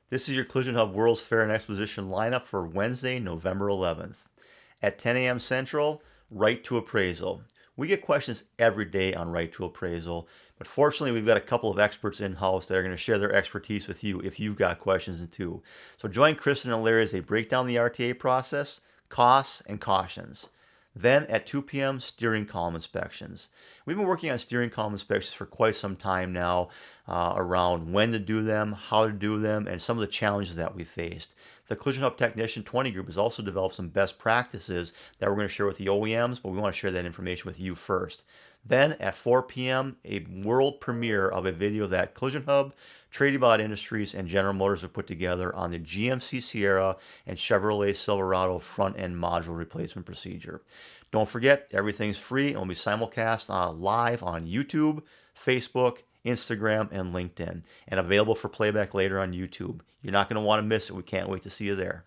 This is your Collision Hub World's Fair and Exposition lineup for Wednesday, November 11th. At 10 a.m. Central, Right to Appraisal. We get questions every day on Right to Appraisal, but fortunately we've got a couple of experts in-house that are going to share their expertise with you if you've got questions too. So join Kristen and Larry as they break down the RTA process, costs, and cautions. Then at 2 p.m., steering column inspections. We've been working on steering column inspections for quite some time now, around when to do them, how to do them, and some of the challenges that we faced. The Collision Hub Technician 20 group has also developed some best practices that we're going to share with the OEMs, but we want to share that information with you first. Then at 4 p.m., a world premiere of a video that Collision Hub, Tradeshow Industries, and General Motors have put together on the GMC Sierra and Chevrolet Silverado front-end module replacement procedure. Don't forget, everything's free and will be simulcast live on YouTube, Facebook, Instagram, and LinkedIn, and available for playback later on YouTube. You're not going to want to miss it. We can't wait to see you there.